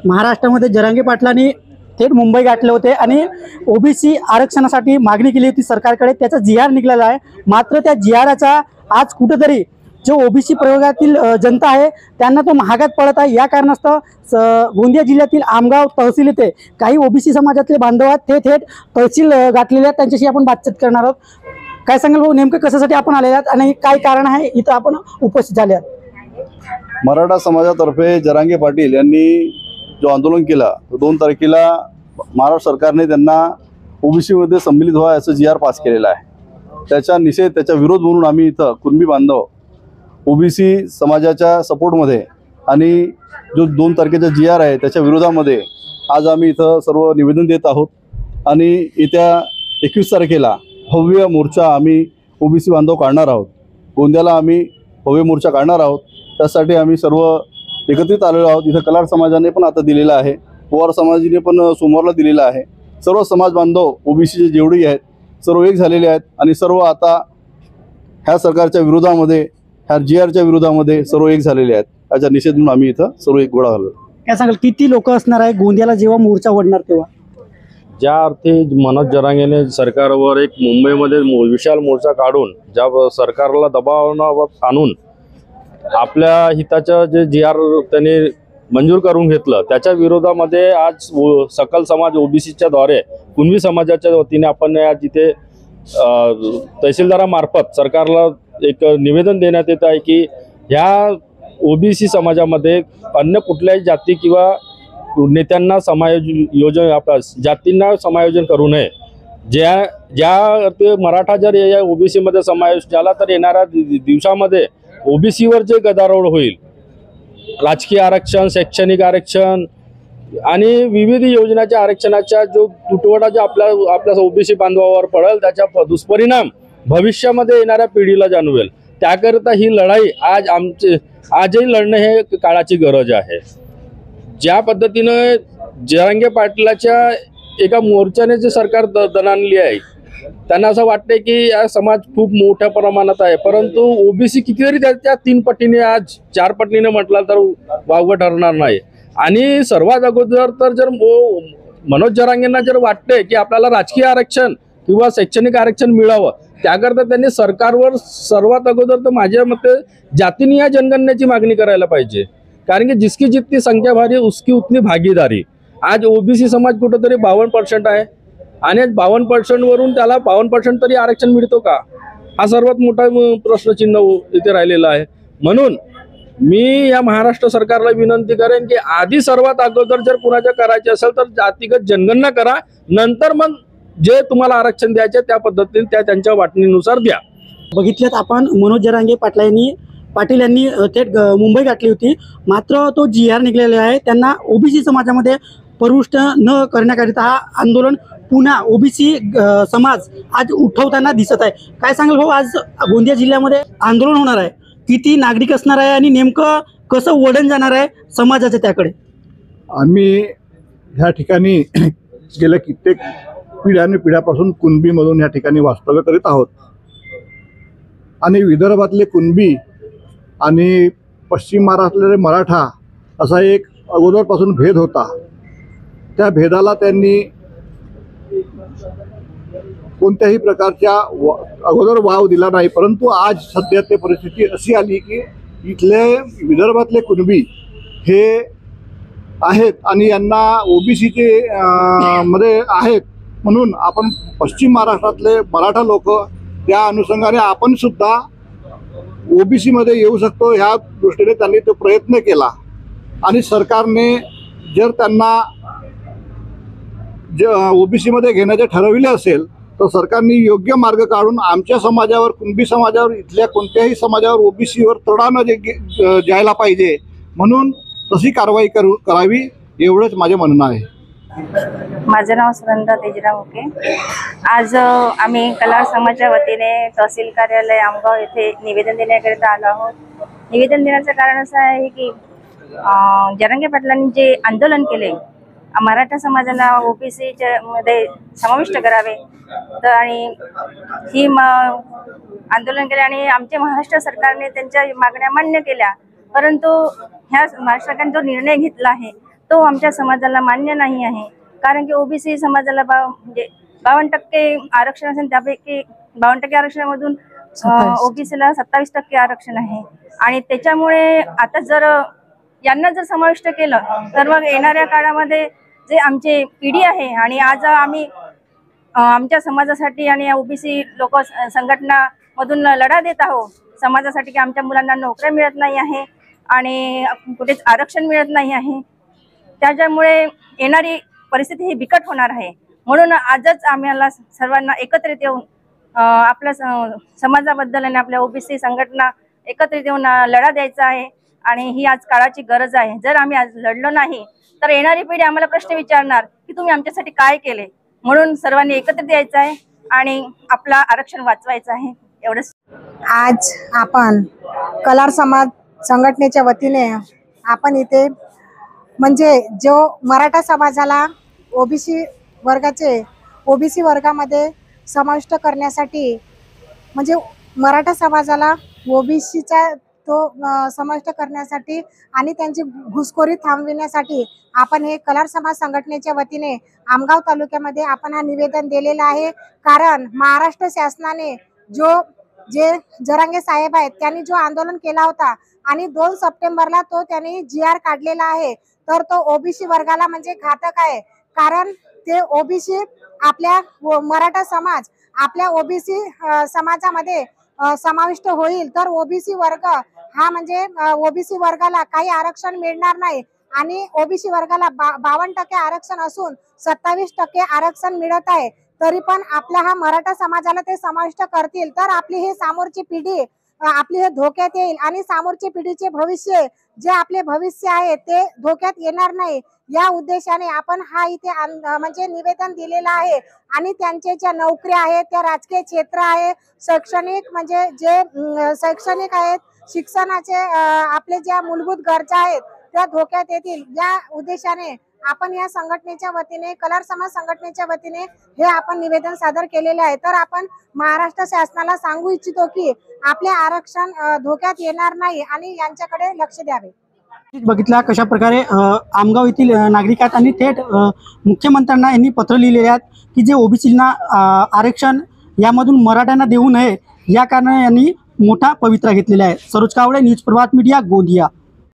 महाराष्ट्रामध्ये जरांगे पाटलांनी थेट मुंबई गाठले होते आणि ओबीसी आरक्षणासाठी मागणी केली होती सरकारकडे। त्याचा जी.आर. निघालेला आहे। मात्र त्या जी.आरचा आज कुठेतरी जो ओबीसी प्रयोगातील जनता आहे त्यांना तो महागात पडत आहे। या कारणास्तव गोंदिया जिल्ह्यातील आमगाव तहसील येथे काही ओबीसी समाजातले बांधव आहेत, ते थेट तहसील गाठलेले आहेत। त्यांच्याशी आपण बातचीत करणार आहोत। काय सांगाल भाऊ, नेमकं कशासाठी आपण आलेले आहात आणि काय कारण आहे इथं आपण उपस्थित झाले आहात? मराठा समाजातर्फे जरांगे पाटील यांनी जो आंदोलन केला तो 2 तारखेला महाराष्ट्र सरकारने त्यांना ओबीसी मध्ये सम्मिलित व्हा असं जी.आर. पास केलेला आहे। त्याचा निषेध, त्याचा विरोध म्हणून आम्ही इथं कुणबी बांधव ओबीसी समाजाच्या सपोर्टमध्ये आणि जो 2 तारखेचा जी.आर. आहे त्याच्या विरोधामध्ये आज आम्ही इथं सर्व निवेदन देत आहोत। आणि येत्या 21 तारखेला भव्य मोर्चा आम्ही ओबीसी बांधव काढणार आहोत। गोंदियाला आम्ही भव्य मोर्चा काढणार आहोत। त्यासाठी आम्ही सर्व एकत्रित आलेलो आहोत। इथं कलार समाजाने पण आता दिलेला आहे, पवार समाजाने पण सोमवारला दिलेला आहे। सर्व समाज बांधव ओबीसीचे जेवढे आहेत सर्व एक झालेले आहेत आणि सर्व आता ह्या सरकारच्या विरोधामध्ये, ह्या जी.आरच्या विरोधामध्ये सर्व एक झालेले आहेत। याचा निषेध म्हणून आम्ही इथं सर्व एक गोळा झालो। काय सांगाल, किती लोक असणार आहे गोंदियाला जेव्हा मोर्चा ओढणार तेव्हा? ज्या अर्थी मनोज जरांगेने सरकारवर एक मुंबईमध्ये विशाल मोर्चा काढून ज्या सरकारला दबावावर आणून आपल्या हिताचं जे जी.आर. त्यांनी मंजूर करून घेतलं त्याच्या विरोधामध्ये आज सकल समाज ओबीसीच्या द्वारे कुणबी समाजाच्या वतीने आपण आज इथे तहसीलदारामार्फत सरकारला एक निवेदन देण्यात येत आहे की ह्या ओबीसी समाजामध्ये अन्य कुठल्याही जाती किंवा नेत्यांना समायोजन आपल्या जातींना समायोजन करू नये। ज्या ते मराठा जर या ओबीसी मध्ये समावेश झाला तर येणाऱ्या दिवसामध्ये ओबीसीवर जे गदारोळ होईल, राजकीय आरक्षण, शैक्षणिक आरक्षण आणि विविध योजनाच्या आरक्षणाच्या जो तुटवडा जो आपल्या ओबीसी बांधवावर पडेल त्याचा दुष्परिणाम भविष्यामध्ये येणाऱ्या पिढीला जाणवेल। त्याकरिता ही लढाई आजही लढणं हे काळाची गरज आहे। ज्या पद्धतीने जरांगे पाटलाच्या एका मोर्चाने जे सरकार दणाणली आहे, त्यांना असं वाटतंय की या समाज खूप मोठ्या प्रमाणात आहे, परंतु ओबीसी कितीतरी त्या 3 पटीने आज 4 पटीने म्हटलं तर वावगं ठरणार नाही। आणि सर्वात अगोदर तर जर मनोज जरांगेंना जर वाटतंय की आपल्याला राजकीय आरक्षण किंवा शैक्षणिक आरक्षण मिळावं, त्याकरता त्यांनी सरकारवर सर्वात अगोदर तर माझ्या मते जातीनिहाय जनगणनेची मागणी करायला पाहिजे। कारण की जिसकी जितनी संख्या भारी उसकी उतनी भागीदारी। आज ओबीसी समाज कुठेतरी 52% आहे आणि 52% वरून त्याला 52% तरी आरक्षण मिळतो का, हा सर्वात मोठा प्रश्नचिन्ह इथे राहिलेला आहे। म्हणून मी या महाराष्ट्र सरकारला विनंती करेन की आधी सर्वात अगोदर जर कुणाच्या करायचे असेल तर जातीगत जनगणना करा, नंतर मग जे तुम्हाला आरक्षण द्यायचे त्या पद्धतीने त्यांच्या वाटणीनुसार द्या। बघितल्यात आपण मनोज जरांगे पाटील यांनी थेट मुंबई गाठली होती। मात्र तो जी.आर. निघालेला आहे। त्यांना ओबीसी समाजामध्ये प्रविष्ट न करण्याकरिता हा आंदोलन पुन्हा ओबीसी समाज आज उठवताना दिसत आहे। काय सांगाल भाऊ, आज गोंदिया जिल्ह्यामध्ये आंदोलन होणार आहे, किती नागरिक असणार आहे आणि नेमकं कसं वळण जाणार आहे समाजाच्या त्याकडे? आम्ही ह्या ठिकाणी गेल्या कित्येक पिढ्यापासून कुणबीमधून ह्या ठिकाणी वास्तव्य करीत आहोत आणि विदर्भातले कुणबी आणि पश्चिम महाराष्ट्रातले मराठा असा एक अगोदरपासून भेद होता। त्या भेदाला त्यांनी कोणत्याही प्रकारच्या अगोदर वाव दिला नाही, परंतु आज सध्या ते परिस्थिती अशी आली की इथले विदर्भातले कुणबी हे आहेत आणि यांना ओबीसीचे मध्ये आहेत, म्हणून आपण पश्चिम महाराष्ट्रातले मराठा लोक त्या अनुषंगाने आपण सुद्धा ओबीसी मध्ये येऊ शकतो ह्या दृष्टीने त्यांनी तो प्रयत्न केला। आणि सरकारने जर त्यांना ओबीसी मध्ये घेण्याचे ठरविले असेल तर सरकारने योग्य मार्ग काढून आमच्या समाजावर, कुणबी समाजावर, इथल्या कोणत्याही समाजावर ओबीसीवर तडा न जायला पाहिजे, म्हणून तशी कारवाई करावी एवढंच माझे म्हणणं आहे। माझं नाव सुनंदा तेजराव ओके। आज आम्ही कलार समाजाच्या वतीने तहसील कार्यालय आमगाव येथे निवेदन देण्याकरिता आलो आहोत। निवेदन देण्याचं कारण असं आहे की जरांगे पाटलांनी जे आंदोलन केले, मराठा समाजाला ओबीसीच्या मध्ये समाविष्ट करावे तर आणि ही आंदोलन केले आणि आमच्या महाराष्ट्र सरकारने त्यांच्या मागण्या मान्य केल्या, परंतु ह्या महाराष्ट्र सरकारने जो निर्णय घेतला आहे तो तो आमच्या समाजाला मान्य नाही आहे. कारण की ओबीसी समाजाला म्हणजे 52% आरक्षण असेल, त्यापैकी 52% आरक्षणामधून 27. ओबीसीला 27% आरक्षण आहे. आणि त्याच्यामुळे आता जर यांना जर समाविष्ट केलं तर मग येणाऱ्या काळामध्ये जे आमची पिढी आहे, आणि आज आम्ही आमच्या समाजासाठी आणि ओबीसी लोक संघटनामधून लढा देत आहोत समाजासाठी, की आमच्या मुलांना नोकऱ्या मिळत नाही आहे आणि कुठेच आरक्षण मिळत नाही आहे. त्याच्यामुळे येणारी परिस्थिती ही बिकट होणार आहे. म्हणून आजच आम्हाला सर्वांना एकत्रित येऊन आपल्या समाजाबद्दल आणि आपल्या ओबीसी संघटना एकत्रित येऊन लढा द्यायचा आहे. आणि ही आज काळाची गरज आहे. जर आम्ही आज लढलो नाही तर येणारी पिढी आम्हाला प्रश्न विचारणार की तुम्ही आमच्यासाठी काय केले. म्हणून सर्वांनी एकत्रित यायचं आहे आणि आपला आरक्षण वाचवायचं आहे. एवढंच. आज आपण कलार समाज संघटनेच्या वतीने आपण इथे म्हणजे जो मराठा समाजाला ओबीसी वर्गामध्ये समाविष्ट करण्यासाठी, म्हणजे मराठा समाजाला ओबीसीचा तो समाविष्ट करण्यासाठी आणि त्यांची घुसखोरी थांबविण्यासाठी आपण हे कलार समाज संघटनेच्या वतीने आमगाव तालुक्यामध्ये आपण हा निवेदन दिलेलं आहे. कारण महाराष्ट्र शासनाने जे जरांगे साहेब आहेत त्यांनी जो आंदोलन केला होता आणि 2 सप्टेंबरला तो त्यांनी GR काढलेला आहे, तर तो ओबीसी वर्गाला म्हणजे घातक आहे. कारण ते ओबीसी आपल्या मराठा समाज आपल्या ओबीसी समाजामध्ये समाविष्ट होईल तर ओबीसी वर्ग हा म्हणजे ओबीसी वर्गाला काही आरक्षण मिळणार नाही. आणि ओबीसी वर्गाला 52% आरक्षण असून 27% आरक्षण मिळत आहे. तरी पण आपल्या हा मराठा समाजाला ते समाविष्ट करतील तर आपली ही समोरची पिढी आपली हे धोक्यात येईल आणि समोरची पिढीचे भविष्य जे आपले भविष्य आहे ते धोक्यात येणार नाही. या उद्देशाने आपण हा इथे म्हणजे निवेदन दिलेलं आहे. आणि त्यांचे ज्या नोकऱ्या आहेत, त्या राजकीय क्षेत्र आहे, शैक्षणिक म्हणजे जे शैक्षणिक आहेत, शिक्षणाचे आपले ज्या मूलभूत गरजा आहेत त्या धोक्यात येतील. या उद्देशाने आपण या संघटनेच्या वतीने कलार समाज संघटनेच्या वतीने हे आपण निवेदन सादर केलेले आहे. तर आपण महाराष्ट्र शासनाला सांगू इच्छितो की आपले आरक्षण धोक्यात येणार नाही आणि यांच्याकडे लक्ष द्यावे. बघितला कशा प्रकारे आमगाव येथील नागरिक आहेत आणि थेट मुख्यमंत्र्यांना यांनी पत्र लिहिलेले आहेत की जे ओबीसींना आरक्षण यामधून मराठ्यांना देऊ नये, या कारणाने यांनी मोठा पवित्रा घेतलेला आहे. सरोज कावडे, न्यूज प्रभात मीडिया, गोंदिया.